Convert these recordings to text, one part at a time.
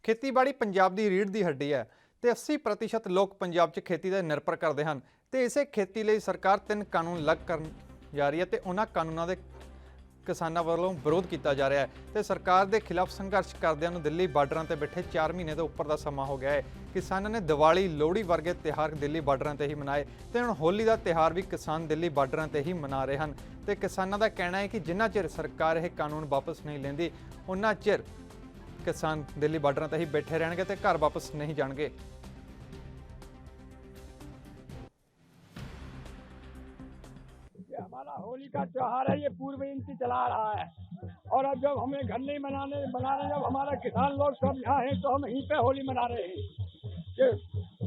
ਖੇਤੀਬਾੜੀ ਪੰਜਾਬ ਦੀ ਰੀੜ੍ਹ ਦੀ ਹੱਡੀ ਹੈ ਤੇ 80% ਲੋਕ ਪੰਜਾਬ 'ਚ ਖੇਤੀ ਤੇ ਨਿਰਭਰ ਕਰਦੇ ਹਨ ਤੇ ਇਸੇ ਖੇਤੀ ਲਈ ਸਰਕਾਰ 3 ਕਾਨੂੰਨ ਲਾਗੂ ਕਰਨ ਜਾ ਰਹੀ ਹੈ ਤੇ ਉਹਨਾਂ ਕਾਨੂੰਨਾਂ ਦੇ ਕਿਸਾਨਾਂ ਵੱਲੋਂ ਵਿਰੋਧ ਕੀਤਾ ਜਾ ਰਿਹਾ ਹੈ ਤੇ ਸਰਕਾਰ ਦੇ ਖਿਲਾਫ ਸੰਘਰਸ਼ ਕਰਦਿਆਂ ਨੂੰ ਦਿੱਲੀ ਬਾਰਡਰਾਂ ਤੇ ਬੈਠੇ 4 ਮਹੀਨੇ ਤੋਂ ਉੱਪਰ ਦਾ ਸਮਾਂ ਹੋ ਗਿਆ ਹੈ। ਕਿਸਾਨਾਂ ਨੇ ਦੀਵਾਲੀ ਲੋਹੜੀ ਵਰਗੇ ਤਿਉਹਾਰ ਦਿੱਲੀ ਬਾਰਡਰਾਂ ਤੇ ਹੀ ਮਨਾਏ ਤੇ ਹੁਣ ਹੋਲੀ ਦਾ ਤਿਉਹਾਰ ਵੀ ਕਿਸਾਨ ਦਿੱਲੀ ਬਾਰਡਰਾਂ ਤੇ ਹੀ ਮਨਾ ਰਹੇ ਹਨ ਤੇ ਕਿਸਾਨਾਂ ਦਾ ਕਹਿਣਾ ਹੈ ਕਿ ਜਿੰਨਾ ਚਿਰ ਸਰਕਾਰ ਇਹ ਕਾਨੂੰਨ ਵਾਪਸ ਨਹੀਂ ਲੈਂਦੀ ਉਹਨਾਂ ਚਿਰ किसान दिल्ली बार्डर ते ही बैठे रहणगे ते घर वापस नहीं जाणगे। हमारा होली का त्योहार है, ये पूर्व इनकी चला रहा है और अब जब हमें घर नहीं बनाने जब हमारा किसान लोग सब यहाँ हैं तो हम यहीं पे होली मना रहे हैं। कि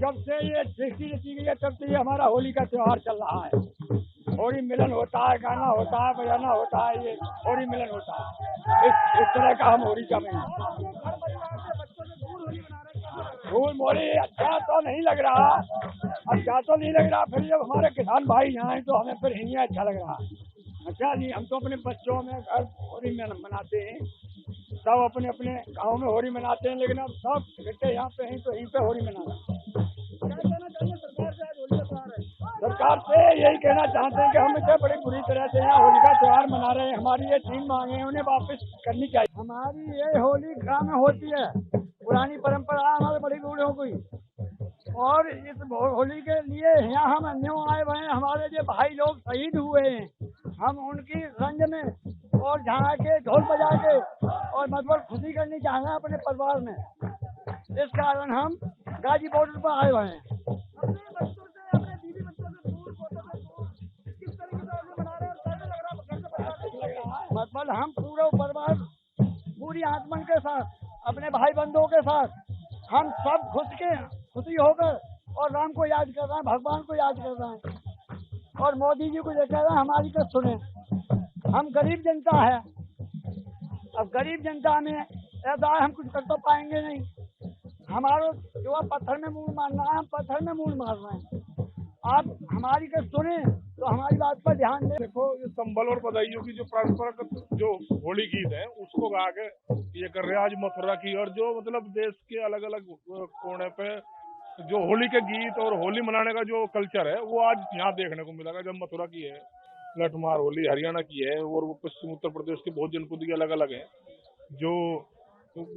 जब से ये सृष्टि रची गई है तब से ये हमारा होली का त्योहार चल रहा है। होली मिलन होता है, गाना होता है, बजाना होता है, ये होली मिलन होता है। इस तरह का हम होली का धूल मोली अच्छा तो नहीं लग रहा, फिर जब हमारे किसान भाई यहाँ हैं तो हमें फिर यही अच्छा लग रहा। अच्छा नहीं, हम तो अपने बच्चों में घर होली मनाते हैं, सब अपने अपने गाँव में होली मनाते हैं, लेकिन अब सब बेटे यहाँ पे हैं तो यहीं पे होली मना रहे हैं। सरकार से यही कहना चाहते हैं कि हम इसे बड़ी बुरी तरह से यहाँ होली का त्योहार मना रहे हैं। हमारी ये 3 मांगे हैं, उन्हें वापस करनी चाहिए। हमारी ये होली गाँव में होती है, पुरानी परंपरा हमारे बड़ी बूढ़ों की, और इस होली के लिए यहाँ हम अन्यों आए हुए हैं। हमारे जो भाई लोग शहीद हुए हैं, हम उनकी रंग में और जहाँ के ढोल बजा के और मतलब खुशी करनी चाह रहे हैं अपने परिवार में। इस कारण हम गाजी बॉर्डर पर आए हुए हैं। मतलब हम पूरा परिवार पूरी आत्मन के साथ अपने भाई बंधुओं के साथ हम सब खुशी होकर और राम को याद कर रहे हैं, भगवान को याद कर रहे हैं और मोदी जी को ये कह रहे हैं हमारी बात सुने। हम गरीब जनता है, अब गरीब जनता में ऐसा है हम कुछ कर तो पाएंगे नहीं। हमारा जो है पत्थर में मूल मारना है, हम पत्थर में मूल मार रहे हैं। आप हमारी बात सुने तो हमारी बात पर ध्यान दें। देखो, ये संबल और बधाइयों की जो परंपरागत जो होली गीत है उसको गा के ये कर रहे हैं आज मथुरा की, और जो मतलब देश के अलग अलग कोने पे जो होली के गीत और होली मनाने का जो कल्चर है वो आज यहाँ देखने को मिलेगा। जब मथुरा की है, लठमार होली हरियाणा की है, और वो पश्चिम उत्तर प्रदेश के बहुत जनपद की अलग अलग है, जो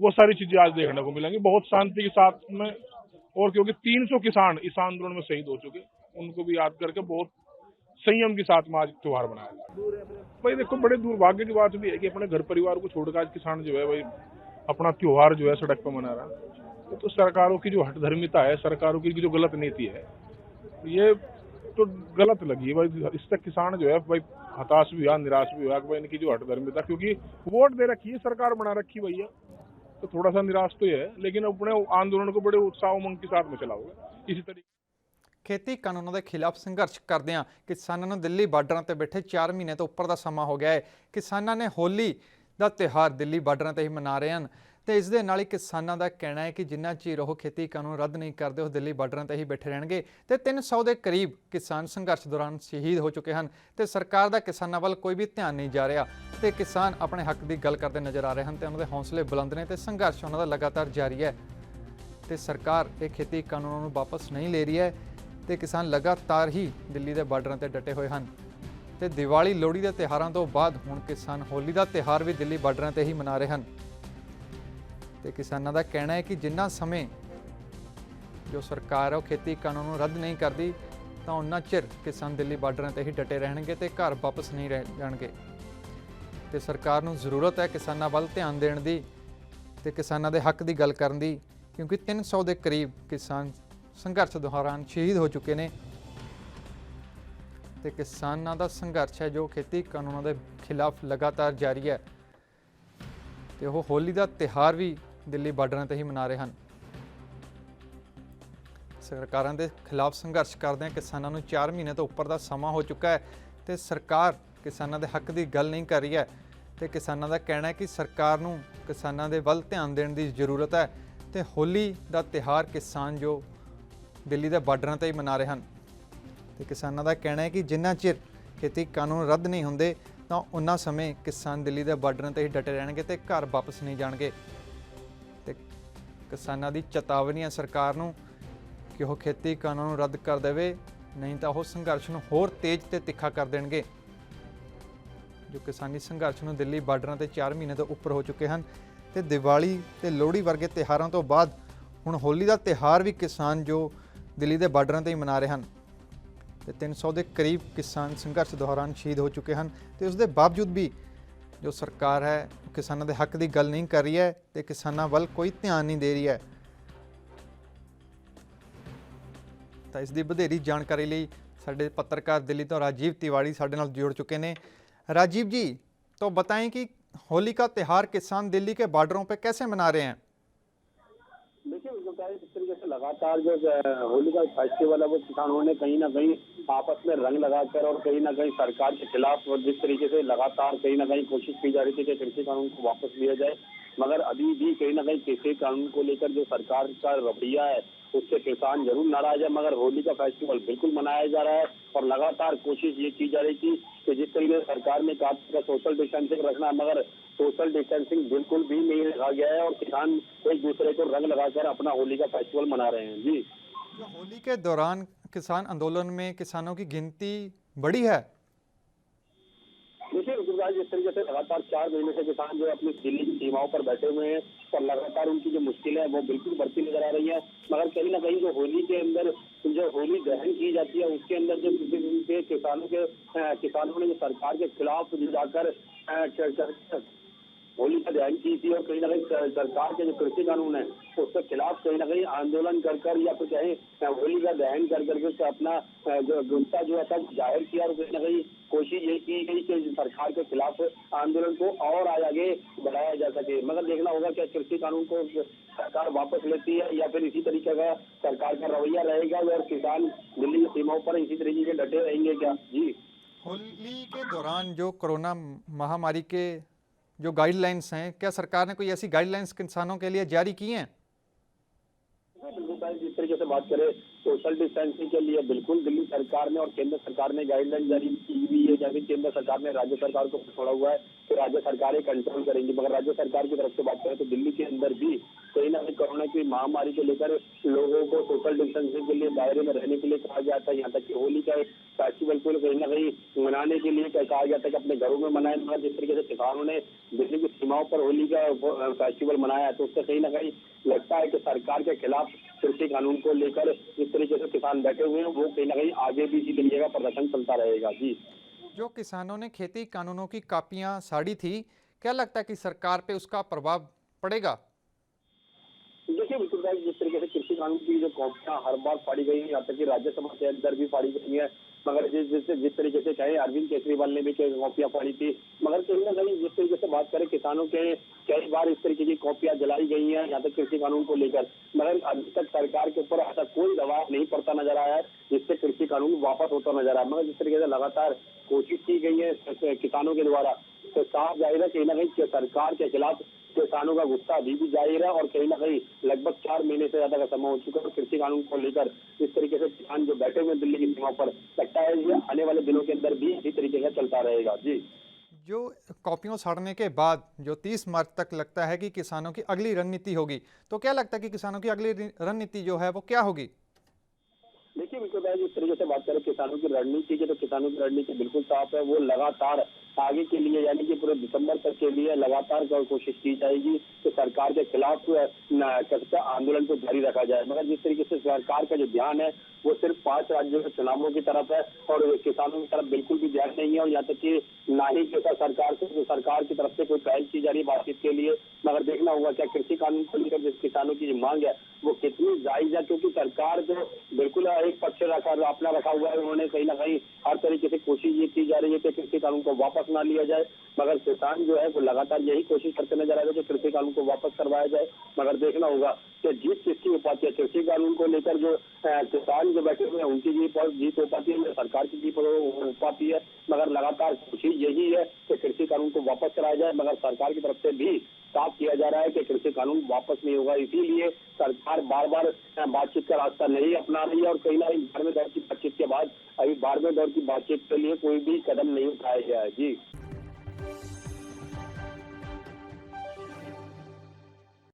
वो सारी चीजें आज देखने को मिलेंगी बहुत शांति के साथ में। और क्योंकि 300 किसान इस आंदोलन में शहीद हो चुके, उनको भी याद करके बहुत संयम के साथ में आज त्योहार मनाया। भाई देखो, बड़े दुर्भाग्य की बात भी है कि अपने घर परिवार को छोड़कर आज किसान जो है भाई अपना त्योहार जो है सड़क पर मना रहा है। तो सरकारों की जो हठधर्मिता है, सरकारों की जो गलत नीति है, ये तो गलत लगी भाई। इससे किसान जो है भाई हताश भी हुआ, निराश भी हुआ कि भाई इनकी जो हठधर्मिता, क्योंकि वोट दे रखी है, सरकार बना रखी भैया, तो थोड़ा सा निराश तो है, लेकिन अपने आंदोलन को बड़े उत्साह उमंग के साथ में चलाओगे इसी तरीके। ਖੇਤੀ ਕਾਨੂੰਨਾਂ ਦੇ ਖਿਲਾਫ ਸੰਘਰਸ਼ ਕਰਦਿਆਂ ਕਿਸਾਨਾਂ ਨੂੰ ਦਿੱਲੀ ਬਾਰਡਰਾਂ ਤੇ ਬੈਠੇ 4 ਮਹੀਨੇ ਤੋਂ ਉੱਪਰ ਦਾ ਸਮਾਂ ਹੋ ਗਿਆ ਹੈ। ਕਿਸਾਨਾਂ ਨੇ ਹੋਲੀ ਦਾ ਤਿਉਹਾਰ ਦਿੱਲੀ ਬਾਰਡਰਾਂ ਤੇ ਹੀ ਮਨਾ ਰਹੇ ਹਨ ਤੇ ਇਸ ਦੇ ਨਾਲ ਹੀ ਕਿਸਾਨਾਂ ਦਾ ਕਹਿਣਾ ਹੈ ਕਿ ਜਿੰਨਾ ਚਿਰ ਉਹ ਖੇਤੀ ਕਾਨੂੰਨ ਰੱਦ ਨਹੀਂ ਕਰਦੇ ਉਹ ਦਿੱਲੀ ਬਾਰਡਰਾਂ ਤੇ ਹੀ ਬੈਠੇ ਰਹਿਣਗੇ ਤੇ 300 ਦੇ ਕਰੀਬ ਕਿਸਾਨ ਸੰਘਰਸ਼ ਦੌਰਾਨ ਸ਼ਹੀਦ ਹੋ ਚੁੱਕੇ ਹਨ ਤੇ ਸਰਕਾਰ ਦਾ ਕਿਸਾਨਾਂ ਵੱਲ ਕੋਈ ਵੀ ਧਿਆਨ ਨਹੀਂ ਜਾ ਰਿਹਾ ਤੇ ਕਿਸਾਨ ਆਪਣੇ ਹੱਕ ਦੀ ਗੱਲ ਕਰਦੇ ਨਜ਼ਰ ਆ ਰਹੇ ਹਨ ਤੇ ਉਹਨਾਂ ਦੇ ਹੌਸਲੇ ਬੁਲੰਦ ਨੇ ਤੇ ਸੰਘਰਸ਼ ਉਹਨਾਂ ਦਾ ਲਗਾਤਾਰ ਜਾਰੀ ਹੈ ਤੇ ਸਰਕਾਰ ਇਹ ਖੇਤੀ ਕਾਨੂੰਨਾਂ ਨੂੰ ਵਾਪਸ ਨਹੀਂ ਲੈ ਰਹੀ ਹੈ ਤੇ ਕਿਸਾਨ ਲਗਾਤਾਰ ਹੀ ਦਿੱਲੀ ਦੇ ਬਾਰਡਰਾਂ ਤੇ ਡਟੇ ਹੋਏ ਹਨ ਤੇ ਦੀਵਾਲੀ ਲੋਹੜੀ ਦੇ ਤਿਉਹਾਰਾਂ ਤੋਂ ਬਾਅਦ ਹੁਣ ਕਿਸਾਨ ਹੋਲੀ ਦਾ ਤਿਉਹਾਰ ਵੀ ਦਿੱਲੀ ਬਾਰਡਰਾਂ ਤੇ ਹੀ ਮਨਾ ਰਹੇ ਹਨ ਤੇ ਕਿਸਾਨਾਂ ਦਾ ਕਹਿਣਾ ਹੈ ਕਿ ਜਿੰਨਾ ਸਮੇਂ ਜੋ ਸਰਕਾਰ ਹੈ ਉਹ ਖੇਤੀ ਕਾਨੂੰਨ ਨੂੰ ਰੱਦ ਨਹੀਂ ਕਰਦੀ ਤਾਂ ਉਹਨਾਂ ਚਿਰ ਕਿਸਾਨ ਦਿੱਲੀ ਬਾਰਡਰਾਂ ਤੇ ਹੀ ਡਟੇ ਰਹਿਣਗੇ ਤੇ ਘਰ ਵਾਪਸ ਨਹੀਂ ਜਾਣਗੇ ਤੇ ਸਰਕਾਰ ਨੂੰ ਜ਼ਰੂਰਤ ਹੈ ਕਿਸਾਨਾਂ ਵੱਲ ਧਿਆਨ ਦੇਣ ਦੀ ਤੇ ਕਿਸਾਨਾਂ ਦੇ ਹੱਕ ਦੀ ਗੱਲ ਕਰਨ ਦੀ, ਕਿਉਂਕਿ 300 ਦੇ ਕਰੀਬ ਕਿਸਾਨ ਸੰਘਰਸ਼ ਦੌਰਾਨ ਸ਼ਹੀਦ ਹੋ ਚੁੱਕੇ ਨੇ ਤੇ ਕਿਸਾਨਾਂ ਦਾ ਸੰਘਰਸ਼ ਹੈ ਜੋ ਖੇਤੀ ਕਾਨੂੰਨਾਂ ਦੇ ਖਿਲਾਫ ਲਗਾਤਾਰ ਜਾਰੀ ਹੈ ਤੇ ਉਹ ਹੋਲੀ ਦਾ ਤਿਉਹਾਰ ਵੀ ਦਿੱਲੀ ਬਾਰਡਰਾਂ ਤੇ ਹੀ ਮਨਾ ਰਹੇ ਹਨ। ਸਰਕਾਰਾਂ ਦੇ ਖਿਲਾਫ ਸੰਘਰਸ਼ ਕਰਦਿਆਂ ਕਿਸਾਨਾਂ ਨੂੰ 4 ਮਹੀਨੇ ਤੋਂ ਉੱਪਰ ਦਾ ਸਮਾਂ ਹੋ ਚੁੱਕਾ ਹੈ ਤੇ ਸਰਕਾਰ ਕਿਸਾਨਾਂ ਦੇ ਹੱਕ ਦੀ ਗੱਲ ਨਹੀਂ ਕਰ ਰਹੀ ਹੈ ਤੇ ਕਿਸਾਨਾਂ ਦਾ ਕਹਿਣਾ ਹੈ ਕਿ ਸਰਕਾਰ ਨੂੰ ਕਿਸਾਨਾਂ ਦੇ ਵੱਲ ਧਿਆਨ ਦੇਣ ਦੀ ਜ਼ਰੂਰਤ ਹੈ ਤੇ ਹੋਲੀ ਦਾ ਤਿਉਹਾਰ ਕਿਸਾਨ ਜੋ ਦਿੱਲੀ ਦੇ ਬਾਰਡਰਾਂ ਤੇ ਹੀ ਮਨਾ ਰਹੇ ਹਨ ਤੇ ਕਿਸਾਨਾਂ ਦਾ ਕਹਿਣਾ ਹੈ ਕਿ ਜਿੰਨਾ ਚਿਰ ਖੇਤੀ ਕਾਨੂੰਨ ਰੱਦ ਨਹੀਂ ਹੁੰਦੇ ਤਾਂ ਉਹਨਾਂ ਸਮੇਂ ਕਿਸਾਨ ਦਿੱਲੀ ਦੇ ਬਾਰਡਰਾਂ ਤੇ ਹੀ ਡਟੇ ਰਹਿਣਗੇ ਤੇ ਘਰ ਵਾਪਸ ਨਹੀਂ ਜਾਣਗੇ ਤੇ ਕਿਸਾਨਾਂ ਦੀ ਚੇਤਾਵਨੀ ਹੈ ਸਰਕਾਰ ਨੂੰ ਕਿ ਉਹ ਖੇਤੀ ਕਾਨੂੰਨ ਨੂੰ ਰੱਦ ਕਰ ਦੇਵੇ, ਨਹੀਂ ਤਾਂ ਉਹ ਸੰਘਰਸ਼ ਨੂੰ ਹੋਰ ਤੇਜ਼ ਤੇ ਤਿੱਖਾ ਕਰ ਦੇਣਗੇ। ਜੋ ਕਿਸਾਨੀ ਸੰਘਰਸ਼ ਨੂੰ ਦਿੱਲੀ ਬਾਰਡਰਾਂ ਤੇ 4 ਮਹੀਨੇ ਤੋਂ ਉੱਪਰ ਹੋ ਚੁੱਕੇ ਹਨ ਤੇ ਦੀਵਾਲੀ ਤੇ ਲੋਹੜੀ ਵਰਗੇ ਤਿਉਹਾਰਾਂ ਤੋਂ ਬਾਅਦ ਹੁਣ ਹੋਲੀ ਦਾ ਤਿਉਹਾਰ ਵੀ ਕਿਸਾਨ ਜੋ ਦਿੱਲੀ ਦੇ ਬਾਰਡਰਾਂ ਤੇ ਹੀ ਮਨਾ ਰਹੇ ਹਨ ਤੇ 300 ਦੇ ਕਰੀਬ ਕਿਸਾਨ ਸੰਘਰਸ਼ ਦੌਰਾਨ ਸ਼ਹੀਦ ਹੋ ਚੁੱਕੇ ਹਨ ਤੇ ਉਸ ਦੇ ਬਾਵਜੂਦ ਵੀ ਜੋ ਸਰਕਾਰ ਹੈ ਉਹ ਕਿਸਾਨਾਂ ਦੇ ਹੱਕ ਦੀ ਗੱਲ ਨਹੀਂ ਕਰ ਰਹੀ ਹੈ ਤੇ ਕਿਸਾਨਾਂ ਵੱਲ ਕੋਈ ਧਿਆਨ ਨਹੀਂ ਦੇ ਰਹੀ ਹੈ। ਤਾਂ ਇਸ ਦੀ ਵਧੇਰੀ ਜਾਣਕਾਰੀ ਲਈ ਸਾਡੇ पत्रकार दिल्ली तो राजीव तिवारी साढ़े नाल जुड़ चुके हैं। राजीव जी, तो बताएं कि होली का त्यौहार किसान दिल्ली के बॉर्डरों पे कैसे मना रहे हैं? देखिए, जिस तरीके से लगातार जो होली का फेस्टिवल है वो किसानों ने कहीं ना कहीं आपस में रंग लगाकर और कहीं ना कहीं सरकार के खिलाफ जिस तरीके से लगातार कहीं ना कहीं कोशिश की जा रही थी कि कृषि कानून को वापस लिया जाए, मगर अभी भी कहीं ना कहीं कृषि कानून को लेकर जो सरकार का रवैया है उससे किसान जरूर नाराज है। मगर होली का फेस्टिवल बिल्कुल मनाया जा रहा है और लगातार कोशिश ये की जा रही थी कि जिस तरीके से सरकार ने कहा था सोशल डिस्टेंसिंग रखना, मगर सोशल डिस्टेंसिंग बिल्कुल भी नहीं रखा गया है और किसान एक दूसरे को रंग लगाकर अपना होली का फेस्टिवल मना रहे हैं। जी, जो होली के दौरान किसान आंदोलन में किसानों की गिनती बढ़ी है। देखिए, जिस तरीके से लगातार 4 महीने से किसान जो अपनी दिल्ली की सीमाओं पर बैठे हुए हैं और लगातार उनकी जो मुश्किलें हैं वो बिल्कुल बढ़ती नजर आ रही है। मगर कहीं ना कहीं जो होली के अंदर जो होली दहन की जाती है उसके अंदर जो किसानों ने जो सरकार के खिलाफ जाकर होली का दहन की थी और कहीं ना कहीं सरकार के जो कृषि कानून है उसके खिलाफ कहीं ना कहीं आंदोलन कर या फिर कहीं होली का दहन करके अपना जो गुस्सा जो है जाहिर किया और कहीं ना कहीं कोशिश ये की गई कि सरकार के खिलाफ आंदोलन को और आगे बढ़ाया जा सके। मगर देखना होगा क्या कृषि कानून को सरकार वापस लेती है या फिर इसी तरीके का सरकार का रवैया रहेगा और किसान दिल्ली की सीमाओं पर इसी तरीके के डटे रहेंगे क्या? जी, होली के दौरान जो कोरोना महामारी के जो गाइडलाइंस हैं, क्या सरकार ने कोई ऐसी गाइडलाइंस किसानों के लिए जारी की हैं? जिस तरीके से बात करें सोशल डिस्टेंसिंग के लिए बिल्कुल दिल्ली सरकार ने और केंद्र सरकार ने गाइडलाइन जारी की हुई है। जैसे केंद्र सरकार ने राज्य सरकार को छोड़ा हुआ है कि राज्य सरकारें कंट्रोल करेंगी, मगर राज्य सरकार की तरफ से बात करें तो दिल्ली के अंदर भी कहीं ना कहीं कोरोना की महामारी को लेकर लोगों को सोशल डिस्टेंसिंग के लिए दायरे में रहने के लिए कहा गया था। यहाँ तक कि होली का फेस्टिवल को कहीं ना कहीं मनाने के लिए कहा गया था कि अपने घरों में मनाएं। मगर जिस तरीके से किसानों ने दिल्ली की सीमाओं पर होली का फेस्टिवल मनाया तो उससे कहीं ना कहीं लगता है कि सरकार के खिलाफ कृषि कानून को लेकर जिस तरीके से किसान बैठे हुए हैं वो कहीं ना कहीं आगे भी इसी तरीके का प्रदर्शन चलता रहेगा। जी, जो किसानों ने खेती कानूनों की कापियां साड़ी थी, क्या लगता है कि सरकार पे उसका प्रभाव पड़ेगा? देखिए, बिल्कुल जिस तरीके से कृषि कानून की जो कॉपियां हर बार फाड़ी गई है, यहाँ तक कि राज्यसभा के अंदर भी फाड़ी गई है, मगर जिस तरीके से कहे अरविंद केजरीवाल ने भी कॉपियां फाड़ी थी, मगर कहीं ना कहीं जिस तरीके से बात करें किसानों के कई बार इस तरीके की कॉपियां जलाई गई हैं यहाँ तक कृषि कानून को लेकर, मगर अभी तक सरकार के ऊपर ऐसा कोई दबाव नहीं पड़ता नजर आया है जिससे कृषि कानून वापस होता नजर आया। मगर जिस तरीके से लगातार कोशिश की गई है किसानों के द्वारा तो साफ जाहिर है कहीं ना कहीं सरकार के खिलाफ किसानों का गुस्सा अभी भी जाहिर है और कहीं ना कहीं लगभग 4 महीने से ज्यादा का समय हो चुका है। कृषि कानून को लेकर इस तरीके से किसान जो बैठे हुए दिल्ली की सीमा पर लगता है ये आने वाले दिनों के अंदर भी इसी तरीके का चलता रहेगा। जी, जो कॉपियों सड़ने के बाद जो 30 मार्च तक लगता है कि किसानों की अगली रणनीति होगी, तो क्या लगता है कि किसानों की अगली रणनीति जो है वो क्या होगी? देखिए, बिल्कुल जिस तरीके से बात करें किसानों की रणनीति की तो किसानों की रणनीति बिल्कुल साफ है। वो लगातार आगे के लिए यानी कि पूरे दिसंबर तक के लिए लगातार कोशिश की जाएगी कि सरकार के खिलाफ आंदोलन को जारी रखा जाए। मगर जिस तरीके से सरकार का जो ध्यान है वो सिर्फ 5 राज्यों के चुनावों की तरफ है और किसानों की तरफ बिल्कुल भी ध्यान नहीं है और यहाँ तक कि ना ही सरकार की तरफ से कोई पहल की जा रही है बातचीत के लिए। मगर देखना होगा क्या कृषि कानून को लेकर जिस किसानों की जो मांग है वो कितनी जायज है, क्योंकि सरकार जो बिल्कुल एक पक्ष अपना रखा हुआ है। उन्होंने कहीं ना कहीं हर तरीके से कोशिश ये की जा रही है कि कृषि कानून को वापस ना लिया जाए, मगर किसान जो है वो लगातार यही कोशिश करते नजर आ रहे हैं कि कृषि कानून को वापस करवाया जाए। मगर देखना होगा कि जीत किसकी हो पाती है। कृषि कानून को लेकर जो किसान जो बैठे हुए हैं उनकी जीत हो पाती है, सरकार की जीत हो पाती है। मगर लगातार कोशिश यही है कि कृषि कानून को वापस कराया जाए, मगर सरकार की तरफ से भी साफ किया जा रहा है कि कृषि कानून वापस नहीं होगा। इसीलिए सरकार बार बार बातचीत का रास्ता नहीं अपना रही है और कहीं ना कहीं 12वें दौर की बातचीत के बाद अभी 12वें दौर की बातचीत के लिए कोई भी कदम नहीं उठाया गया है। जी,